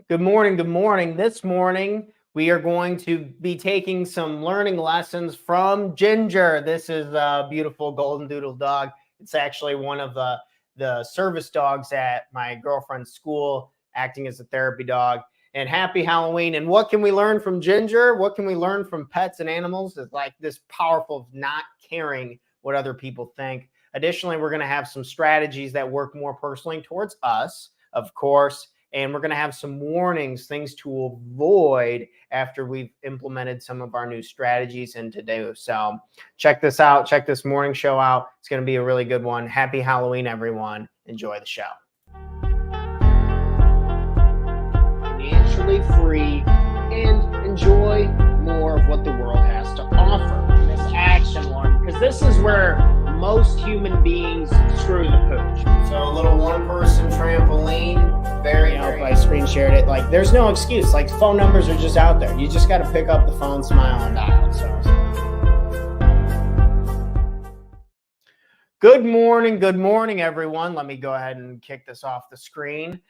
Good morning. Good morning. This morning, we are going to be taking some learning lessons from Ginger. This is a beautiful golden doodle dog. It's actually one of the service dogs at my girlfriend's school, acting as a therapy dog. And happy Halloween. And what can we learn from Ginger? What can we learn from pets and animals? It's like this powerful of not caring what other people think. Additionally, we're going to have some strategies that work more personally towards us, of course. And we're going to have some warnings, things to avoid after we've implemented some of our new strategies in today. So check this out. Check this morning show out. It's going to be a really good one. Happy Halloween, everyone. Enjoy the show. Financially free and enjoy more of what the world has to offer in this action one, because this is where most human beings screw the pooch. So a little one-person trampoline. Very, I screen shared it. Like, there's no excuse. Like, phone numbers are just out there. You just got to pick up the phone, smile, and dial. So, good morning, everyone. Let me go ahead and kick this off the screen.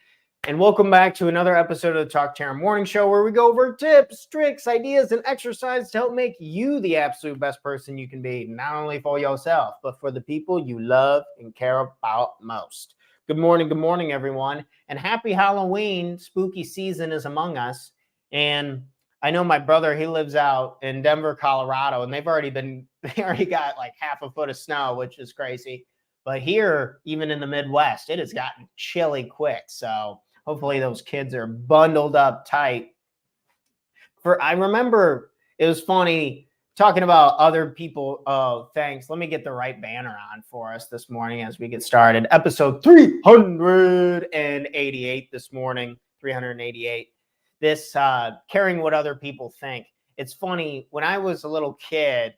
And welcome back to another episode of the Talk Terror Morning Show, where we go over tips, tricks, ideas, and exercises to help make you the absolute best person you can be, not only for yourself, but for the people you love and care about most. Good morning, everyone. And happy Halloween. Spooky season is among us. And I know my brother, he lives out in Denver, Colorado, and they already got like half a foot of snow, which is crazy. But here, even in the Midwest, it has gotten chilly quick. So hopefully those kids are bundled up tight. I remember it was funny talking about other people. Oh, thanks. Let me get the right banner on for us this morning as we get started. Episode 388 this morning, 388. This caring what other people think. It's funny, when I was a little kid,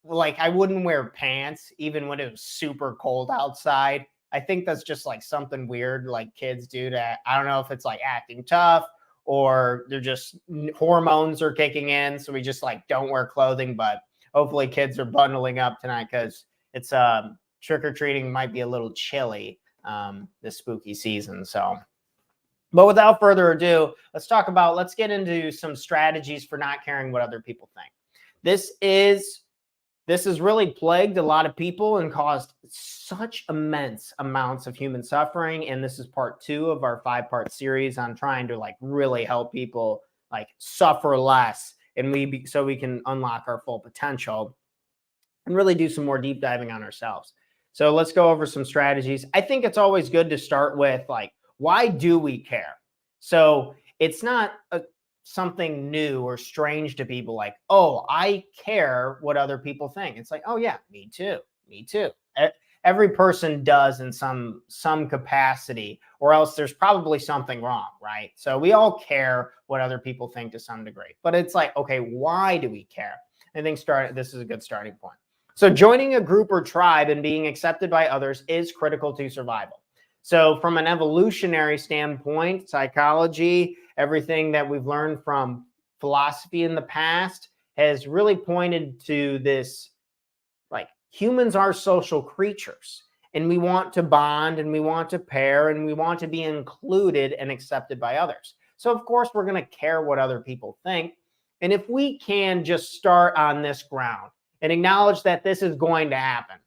like, I wouldn't wear pants even when it was super cold outside. I think that's just like something weird like kids do that. I don't know if it's like acting tough or they're just hormones are kicking in. So we just like don't wear clothing, but hopefully kids are bundling up tonight because it's trick-or-treating might be a little chilly this spooky season. So, but without further ado, let's get into some strategies for not caring what other people think. This has really plagued a lot of people and caused such immense amounts of human suffering. And this is part 2 of our 5-part series on trying to like really help people like suffer less and so we can unlock our full potential and really do some more deep diving on ourselves. So let's go over some strategies. I think it's always good to start with like, why do we care? So it's not something new or strange to people like, oh, I care what other people think. It's like, oh yeah, me too. Every person does in some capacity, or else there's probably something wrong, right? So we all care what other people think to some degree, but it's like, okay, why do we care? I think this is a good starting point. So joining a group or tribe and being accepted by others is critical to survival. So from an evolutionary standpoint, psychology, everything that we've learned from philosophy in the past has really pointed to this, like, humans are social creatures and we want to bond and we want to pair and we want to be included and accepted by others. So of course we're going to care what other people think. And if we can just start on this ground and acknowledge that this is going to happen,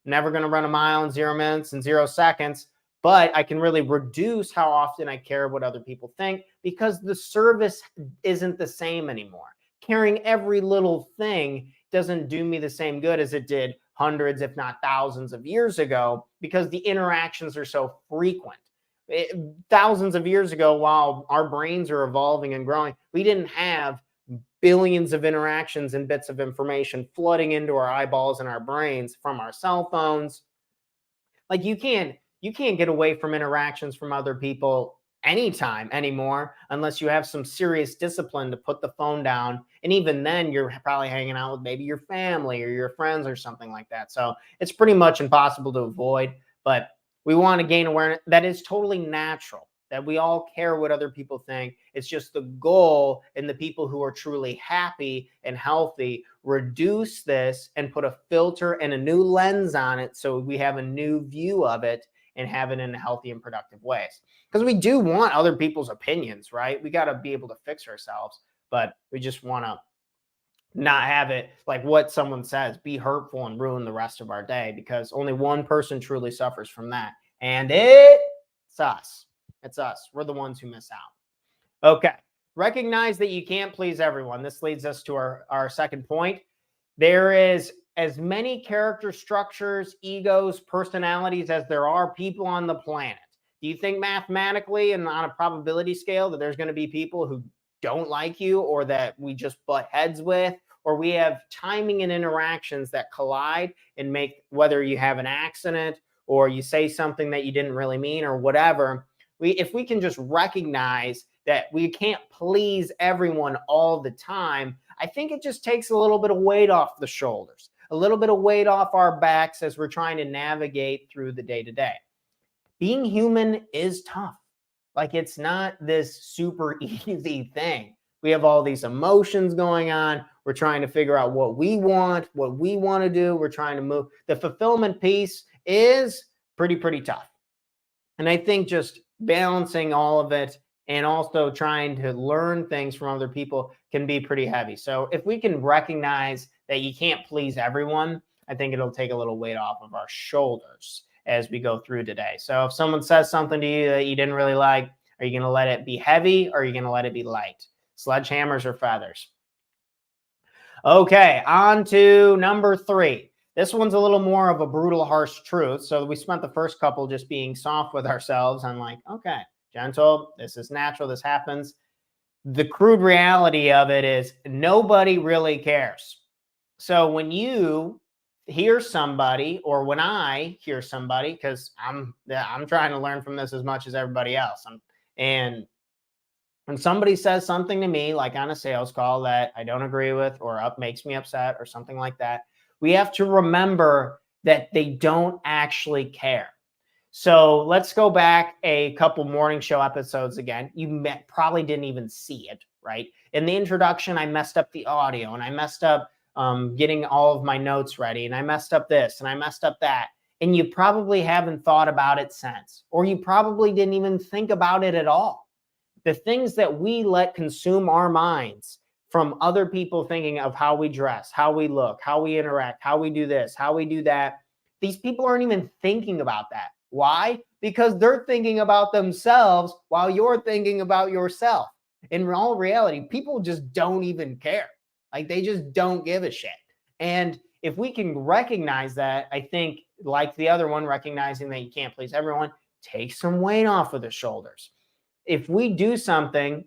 I'm never going to run a mile in 0 minutes and 0 seconds, but I can really reduce how often I care what other people think because the service isn't the same anymore. Caring every little thing doesn't do me the same good as it did hundreds, if not thousands of years ago, because the interactions are so frequent. Thousands of years ago, while our brains are evolving and growing, we didn't have billions of interactions and bits of information flooding into our eyeballs and our brains from our cell phones. Like, you can't get away from interactions from other people anytime anymore unless you have some serious discipline to put the phone down. And even then, you're probably hanging out with maybe your family or your friends or something like that. So it's pretty much impossible to avoid, but we want to gain awareness. That is totally natural, that we all care what other people think. It's just the goal, and the people who are truly happy and healthy reduce this and put a filter and a new lens on it so we have a new view of it. and have it in healthy and productive ways. Because we do want other people's opinions, right? We got to be able to fix ourselves, but we just want to not have it like what someone says be hurtful and ruin the rest of our day, because only one person truly suffers from that. And it's us. It's us. We're the ones who miss out. Okay. Recognize that you can't please everyone. This leads us to our second point. There is as many character structures, egos, personalities as there are people on the planet. Do you think mathematically and on a probability scale that there's going to be people who don't like you, or that we just butt heads with, or we have timing and interactions that collide and make, whether you have an accident or you say something that you didn't really mean or whatever, if we can just recognize that we can't please everyone all the time, I think it just takes a little bit of weight off the shoulders, a little bit of weight off our backs as we're trying to navigate through the day to day. Being human is tough. Like, it's not this super easy thing. We have all these emotions going on. We're trying to figure out what we want to do. We're trying to move. The fulfillment piece is pretty tough. And I think just balancing all of it and also trying to learn things from other people can be pretty heavy. So if we can recognize that you can't please everyone, I think it'll take a little weight off of our shoulders as we go through today. So if someone says something to you that you didn't really like, are you going to let it be heavy, or are you going to let it be light? Sledgehammers or feathers? Okay, on to number 3. This one's a little more of a brutal, harsh truth. So we spent the first couple just being soft with ourselves and like, okay, gentle, this is natural, this happens. The crude reality of it is nobody really cares. So when you hear somebody, or when I hear somebody, because I'm trying to learn from this as much as everybody else, and when somebody says something to me, like on a sales call, that I don't agree with or makes me upset or something like that, we have to remember that they don't actually care. So let's go back a couple morning show episodes again. You probably didn't even see it, right? In the introduction, I messed up the audio, and I messed up getting all of my notes ready, and I messed up this and I messed up that. And you probably haven't thought about it since, or you probably didn't even think about it at all. The things that we let consume our minds from other people thinking of how we dress, how we look, how we interact, how we do this, how we do that. These people aren't even thinking about that. Why? Because they're thinking about themselves while you're thinking about yourself. In all reality, people just don't even care. Like, they just don't give a shit. And if we can recognize that, I think, like the other one, recognizing that you can't please everyone, take some weight off of the shoulders. If we do something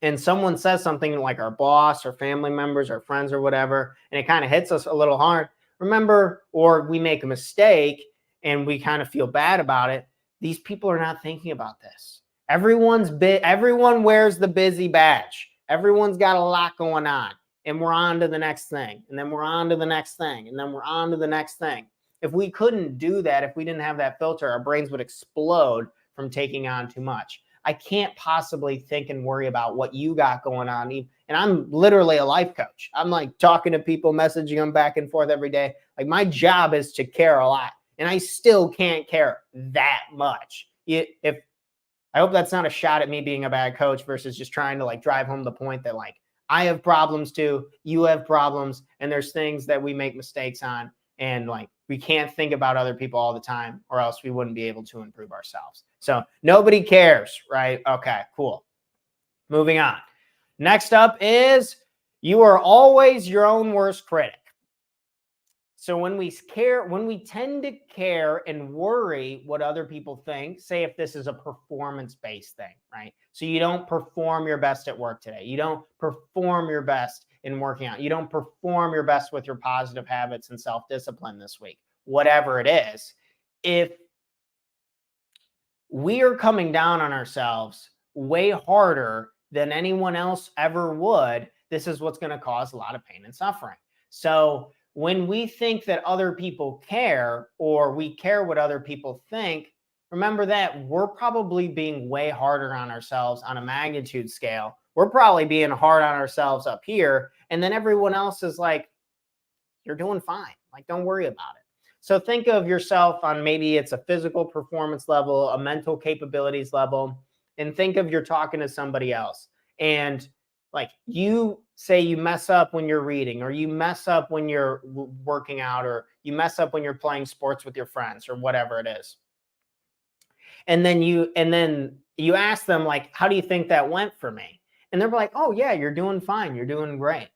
and someone says something, like our boss or family members or friends or whatever, and it kind of hits us a little hard, remember, or we make a mistake and we kind of feel bad about it, these people are not thinking about this. Everyone wears the busy badge. Everyone's got a lot going on, and we're on to the next thing, and then we're on to the next thing, and then we're on to the next thing. If we couldn't do that, if we didn't have that filter, our brains would explode from taking on too much. I can't possibly think and worry about what you got going on. And I'm literally a life coach. I'm like talking to people, messaging them back and forth every day. Like, my job is to care a lot, and I still can't care that much. I hope that's not a shot at me being a bad coach versus just trying to like drive home the point that like I have problems too, you have problems, and there's things that we make mistakes on, and like we can't think about other people all the time, or else we wouldn't be able to improve ourselves. So nobody cares, right? Okay, cool. Moving on. Next up is you are always your own worst critic. So when we tend to care and worry what other people think, say if this is a performance-based thing, right? So you don't perform your best at work today. You don't perform your best in working out. You don't perform your best with your positive habits and self-discipline this week, whatever it is. If we are coming down on ourselves way harder than anyone else ever would, this is what's going to cause a lot of pain and suffering. So when we think that other people care, or we care what other people think, remember that we're probably being way harder on ourselves on a magnitude scale. We're probably being hard on ourselves up here. And then everyone else is like, you're doing fine. Like, don't worry about it. So think of yourself on maybe it's a physical performance level, a mental capabilities level, and think of you're talking to somebody else. And like you say you mess up when you're reading, or you mess up when you're working out, or you mess up when you're playing sports with your friends, or whatever it is. And then you ask them, like, how do you think that went for me? And they're like, oh yeah, you're doing fine, you're doing great.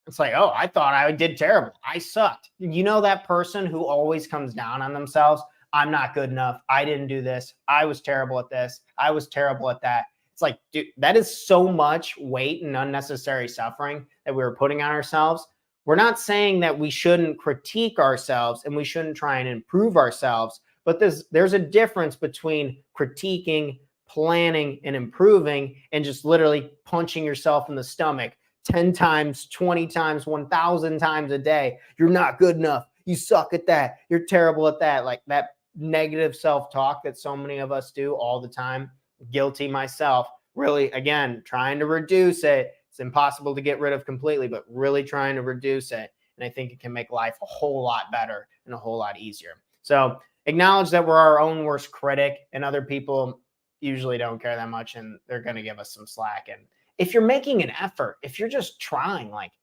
It's like, oh, I thought I did terrible, I sucked. You know, that person who always comes down on themselves. I'm not good enough, I didn't do this, I was terrible at this, I was terrible at that. It's like, dude, that is so much weight and unnecessary suffering that we were putting on ourselves. We're not saying that we shouldn't critique ourselves and we shouldn't try and improve ourselves, but there's a difference between critiquing, planning, and improving, and just literally punching yourself in the stomach 10 times, 20 times, 1,000 times a day. You're not good enough, you suck at that, you're terrible at that. Like that negative self-talk that so many of us do all the time. Guilty myself. Really, again, trying to reduce it. It's impossible to get rid of completely, but really trying to reduce it. And I think it can make life a whole lot better and a whole lot easier. So acknowledge that we're our own worst critic, and other people usually don't care that much, and they're going to give us some slack. And if you're making an effort, if you're just trying, like,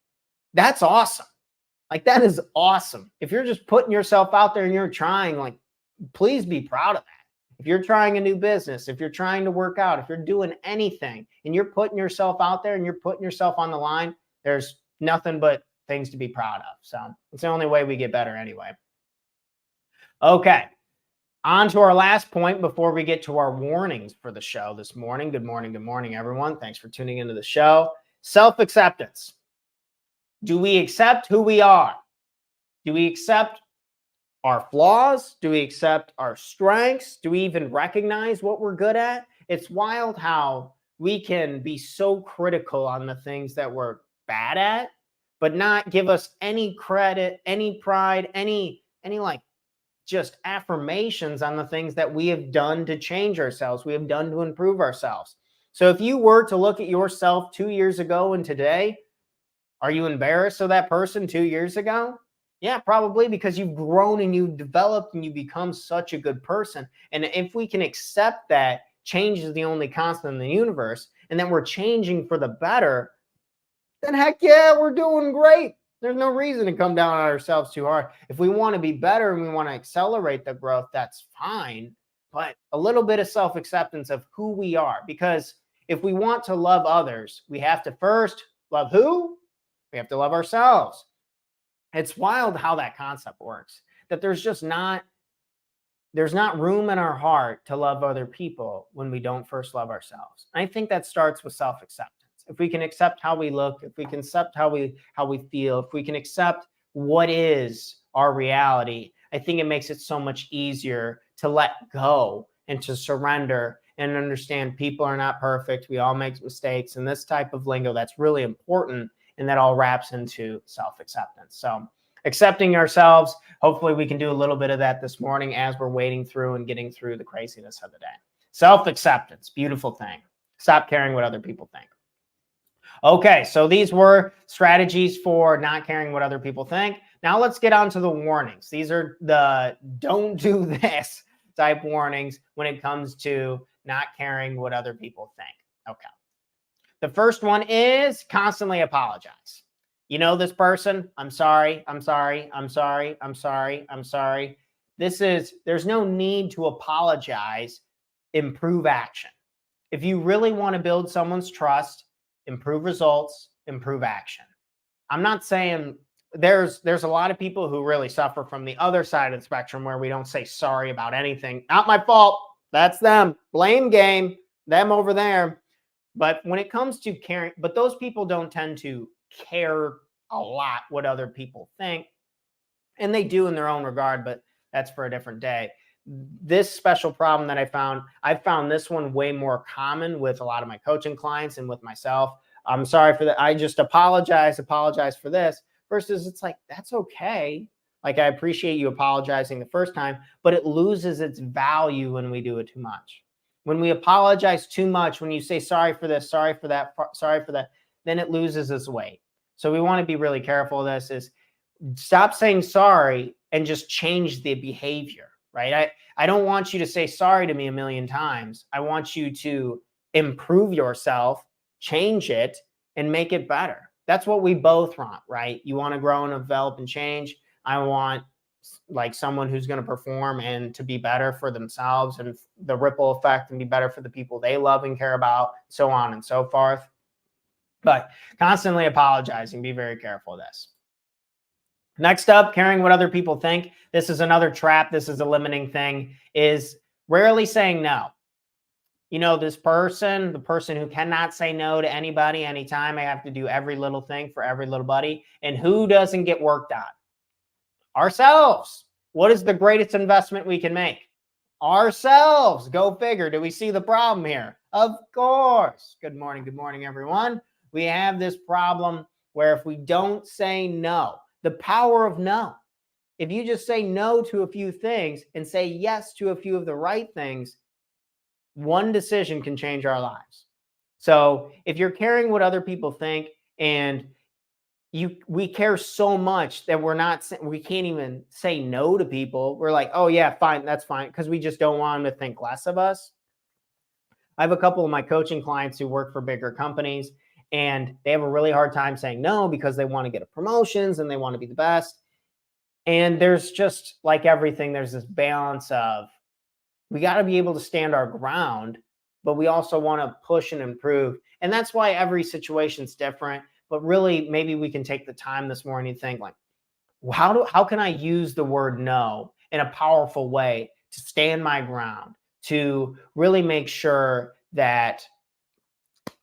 that's awesome. Like, that is awesome. If you're just putting yourself out there and you're trying, like, please be proud of that. If you're trying a new business, if you're trying to work out, if you're doing anything and you're putting yourself out there and you're putting yourself on the line, there's nothing but things to be proud of. So it's the only way we get better anyway. Okay. On to our last point before we get to our warnings for the show this morning. Good morning, everyone. Thanks for tuning into the show. Self-acceptance. Do we accept who we are? Do we accept our flaws? Do we accept our strengths? Do we even recognize what we're good at? It's wild how we can be so critical on the things that we're bad at, but not give us any credit, any pride, any like just affirmations on the things that we have done to change ourselves, we have done to improve ourselves. So if you were to look at yourself 2 years ago and today, are you embarrassed of that person 2 years ago? Yeah, probably, because you've grown and you've developed and you become such a good person. And if we can accept that change is the only constant in the universe, and that we're changing for the better, then heck yeah, we're doing great. There's no reason to come down on ourselves too hard. If we want to be better and we want to accelerate the growth, that's fine. But a little bit of self-acceptance of who we are. Because if we want to love others, we have to first love who? We have to love ourselves. It's wild how that concept works, that there's not room in our heart to love other people when we don't first love ourselves. And I think that starts with self-acceptance. If we can accept how we look, if we can accept how we feel, if we can accept what is our reality, I think it makes it so much easier to let go and to surrender and understand people are not perfect. We all make mistakes, and this type of lingo that's really important. And that all wraps into self-acceptance. So accepting ourselves, hopefully we can do a little bit of that this morning as we're wading through and getting through the craziness of the day. Self-acceptance, beautiful thing. Stop caring what other people think. Okay, so these were strategies for not caring what other people think. Now let's get on to the warnings. These are the don't do this type warnings when it comes to not caring what other people think. Okay. The first one is constantly apologize. You know this person, I'm sorry, I'm sorry, I'm sorry, I'm sorry, I'm sorry. There's no need to apologize. Improve action. If you really want to build someone's trust, improve results, improve action. I'm not saying there's a lot of people who really suffer from the other side of the spectrum where we don't say sorry about anything. Not my fault. That's them. Blame game. Them over there. But when it comes to caring, but those people don't tend to care a lot what other people think. And they do in their own regard, but that's for a different day. This special problem that I found this one way more common with a lot of my coaching clients and with myself. I'm sorry for that. I just apologize for this, versus it's like, that's okay. Like, I appreciate you apologizing the first time, but it loses its value when we do it too much. When we apologize too much, when you say sorry for this, sorry for that, sorry for that, then it loses its weight. So we want to be really careful of this. Is stop saying sorry and just change the behavior, right? I don't want you to say sorry to me a million times. I want you to improve yourself, change it, and make it better. That's what we both want, right? You want to grow and develop and change. I want like someone who's going to perform and to be better for themselves and the ripple effect and be better for the people they love and care about, so on and so forth. But constantly apologizing, be very careful of this. Next up, caring what other people think. This is another trap. This is a limiting thing, is rarely saying no. You know, this person, the person who cannot say no to anybody anytime, I have to do every little thing for every little buddy. And who doesn't get worked on? Ourselves. What is the greatest investment we can make? Ourselves. Go figure. Do we see the problem here? Of course. Good morning, everyone. We have this problem where if we don't say no, the power of no, if you just say no to a few things and say yes to a few of the right things, one decision can change our lives. So if you're caring what other people think, and we care so much that we can't even say no to people. We're like, oh yeah, fine, that's fine, because we just don't want them to think less of us. I have a couple of my coaching clients who work for bigger companies, and they have a really hard time saying no because they want to get promotions and they want to be the best. And there's just, like everything, there's this balance of, we got to be able to stand our ground, but we also want to push and improve. And that's why every situation's different. But really, maybe we can take the time this morning to think like, how can I use the word no in a powerful way to stand my ground, to really make sure that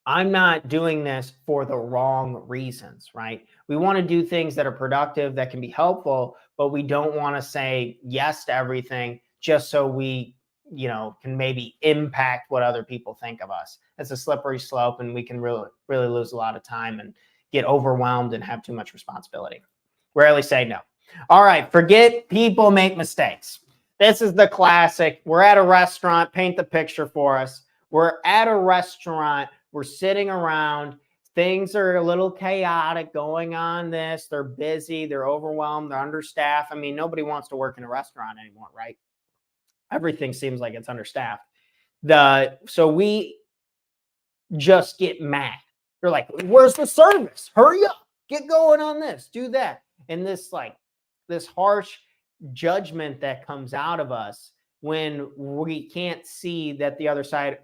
I'm not doing this for the wrong reasons, right? We want to do things that are productive, that can be helpful, but we don't want to say yes to everything just so we, can maybe impact what other people think of us. It's a slippery slope, and we can really lose a lot of time and get overwhelmed and have too much responsibility. Rarely say no. All right, forget people make mistakes. This is the classic. We're at a restaurant. Paint the picture for us. We're at a restaurant. We're sitting around. Things are a little chaotic going on. They're busy. They're overwhelmed. They're understaffed. I mean, nobody wants to work in a restaurant anymore, right? Everything seems like it's understaffed. So we just get mad. They're like, where's the service? Hurry up. Get going on this. Do that. And this harsh judgment that comes out of us when we can't see that the other side.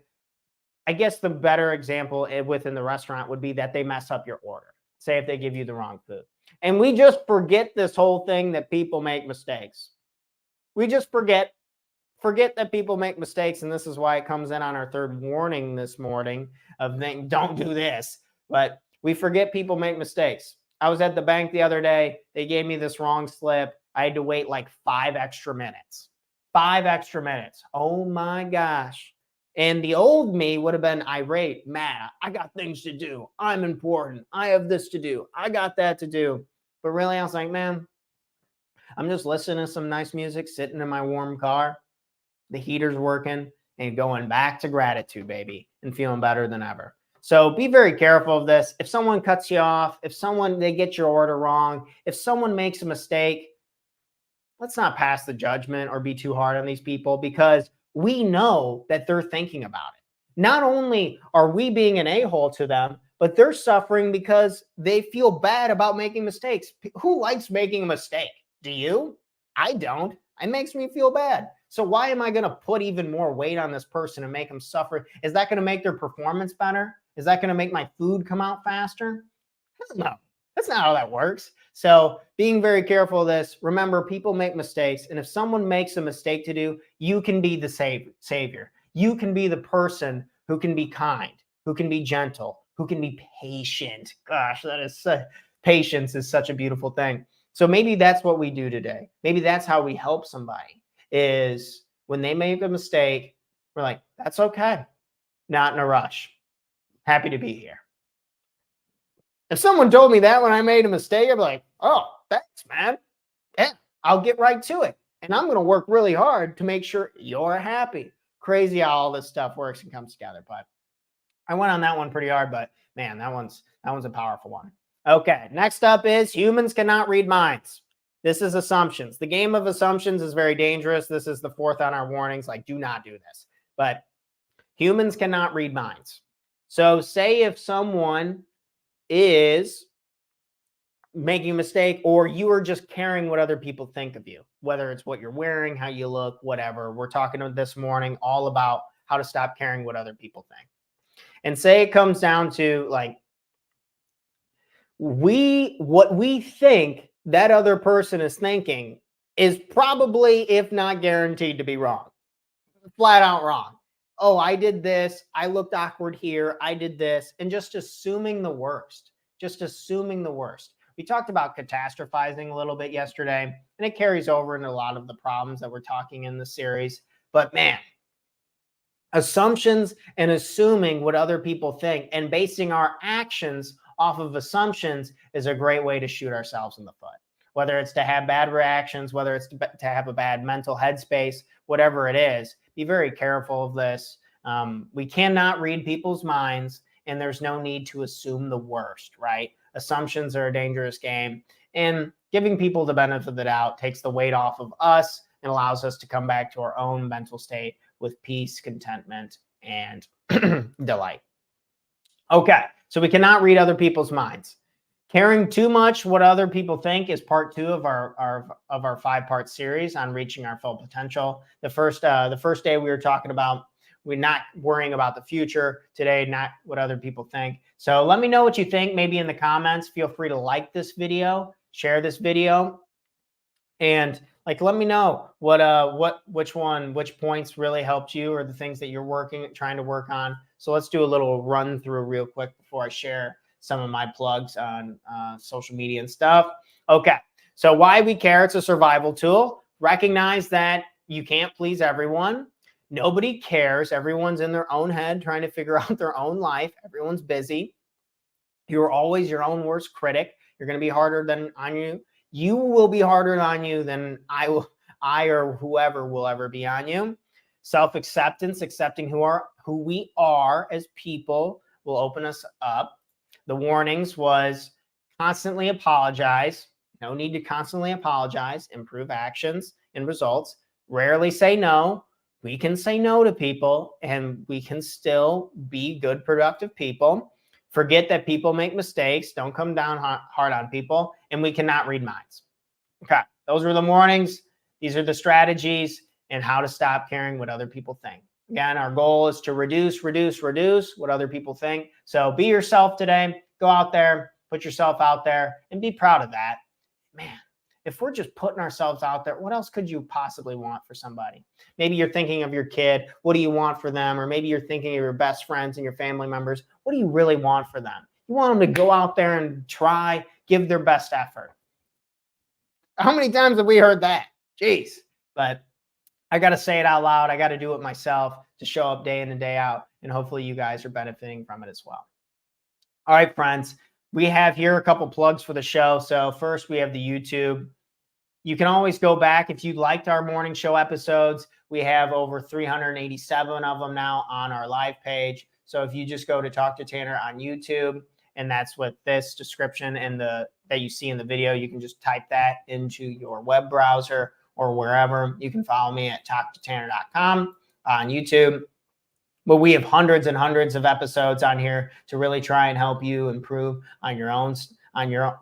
I guess the better example within the restaurant would be that they mess up your order. Say if they give you the wrong food. And we just forget this whole thing that people make mistakes. We just forget that people make mistakes. And this is why it comes in on our third warning this morning of don't do this. But we forget people make mistakes. I was at the bank the other day. They gave me this wrong slip. I had to wait like 5 extra minutes. 5 extra minutes. Oh my gosh. And the old me would have been irate, mad. I got things to do. I'm important. I have this to do. I got that to do. But really, I was like, man, I'm just listening to some nice music, sitting in my warm car. The heater's working, and going back to gratitude, baby, and feeling better than ever. So be very careful of this. If someone cuts you off, they get your order wrong, if someone makes a mistake, let's not pass the judgment or be too hard on these people, because we know that they're thinking about it. Not only are we being an a-hole to them, but they're suffering because they feel bad about making mistakes. Who likes making a mistake? Do you? I don't. It makes me feel bad. So why am I going to put even more weight on this person and make them suffer? Is that going to make their performance better? Is that going to make my food come out faster? No, that's not how that works. So being very careful of this. Remember, people make mistakes. And if someone makes a mistake to do, you can be the savior. You can be the person who can be kind, who can be gentle, who can be patient. Gosh, patience is such a beautiful thing. So maybe that's what we do today. Maybe that's how we help somebody, is when they make a mistake, we're like, that's okay. Not in a rush. Happy to be here. If someone told me that when I made a mistake, I'd be like, oh, thanks, man. Yeah, I'll get right to it. And I'm going to work really hard to make sure you're happy. Crazy how all this stuff works and comes together. But I went on that one pretty hard, but man, that one's a powerful one. Okay, next up is humans cannot read minds. This is assumptions. The game of assumptions is very dangerous. This is the fourth on our warnings. Like, do not do this. But humans cannot read minds. So say if someone is making a mistake, or you are just caring what other people think of you, whether it's what you're wearing, how you look, whatever. We're talking this morning all about how to stop caring what other people think. And say it comes down to like, what we think that other person is thinking is probably, if not guaranteed, to be wrong. Flat out wrong. Oh, I did this. I looked awkward here. I did this. And just assuming the worst. Just assuming the worst. We talked about catastrophizing a little bit yesterday, and it carries over into a lot of the problems that we're talking in the series. But man, assumptions and assuming what other people think and basing our actions off of assumptions is a great way to shoot ourselves in the foot. Whether it's to have bad reactions, whether it's to have a bad mental headspace, whatever it is, be very careful of this. We cannot read people's minds, and there's no need to assume the worst, right? Assumptions are a dangerous game, and giving people the benefit of the doubt takes the weight off of us and allows us to come back to our own mental state with peace, contentment, and delight. Okay, so we cannot read other people's minds. Caring too much what other people think is part 2 of our 5-part series on reaching our full potential. The first day we were talking about we're not worrying about the future. Today, not what other people think. So let me know what you think, maybe in the comments. Feel free to like this video, share this video, and like let me know which points really helped you, or the things that you're trying to work on. So let's do a little run through real quick before I share some of my plugs on social media and stuff. Okay, so why we care. It's a survival tool. Recognize that you can't please everyone. Nobody cares. Everyone's in their own head trying to figure out their own life. Everyone's busy. You're always your own worst critic. You're going to be harder on you. You will be harder on you than I or whoever will ever be on you. Self-acceptance, accepting who we are as people, will open us up. The warnings was constantly apologize. No need to constantly apologize. Improve actions and results. Rarely say no. We can say no to people, and we can still be good, productive people. Forget that people make mistakes. Don't come down hard on people. And we cannot read minds. Okay, those are the warnings. These are the strategies and how to stop caring what other people think. Again, our goal is to reduce what other people think. So be yourself today. Go out there, put yourself out there, and be proud of that. Man, if we're just putting ourselves out there, what else could you possibly want for somebody? Maybe you're thinking of your kid. What do you want for them? Or maybe you're thinking of your best friends and your family members. What do you really want for them? You want them to go out there and try, give their best effort. How many times have we heard that? Jeez. But I got to say it out loud. I got to do it myself to show up day in and day out. And hopefully you guys are benefiting from it as well. All right, friends. We have here a couple plugs for the show. So first, we have the YouTube. You can always go back if you liked our morning show episodes. We have over 387 of them now on our live page. So if you just go to Talk to Tanner on YouTube, and that's what this description and that you see in the video, you can just type that into your web browser or wherever. You can follow me at talktotanner.com on YouTube. But we have hundreds and hundreds of episodes on here to really try and help you improve on your own,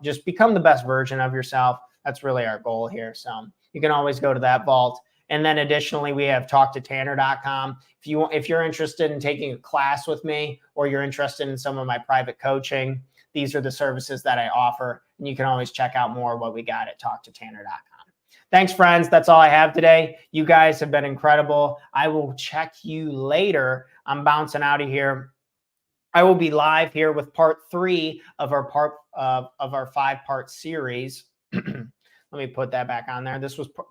just become the best version of yourself. That's really our goal here. So you can always go to that vault. And then additionally, we have talktotanner.com. If you're interested in taking a class with me, or you're interested in some of my private coaching, these are the services that I offer. And you can always check out more of what we got at talktotanner.com. Thanks, friends. That's all I have today. You guys have been incredible. I will check you later. I'm bouncing out of here. I will be live here with part 3 of our 5-part series. Let me put that back on there.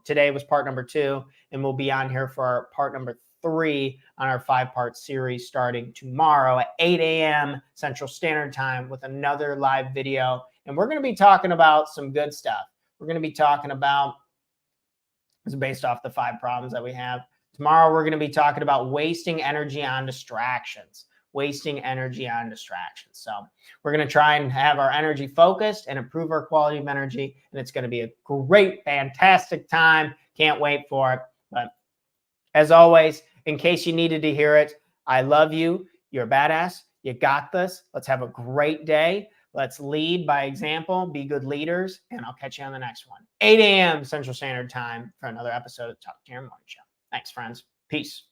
Today was part number 2, and we'll be on here for our part number 3 on our 5-part series starting tomorrow at 8 a.m. Central Standard Time with another live video. And we're going to be talking about some good stuff. We're going to be talking about, it's based off the 5 problems that we have. Tomorrow, we're going to be talking about wasting energy on distractions. wasting energy on distractions. So we're going to try and have our energy focused and improve our quality of energy. And it's going to be a great, fantastic time. Can't wait for it. But as always, in case you needed to hear it, I love you. You're a badass. You got this. Let's have a great day. Let's lead by example, be good leaders, and I'll catch you on the next one. 8 a.m. Central Standard Time for another episode of Talk to Your Morning Show. Thanks, friends. Peace.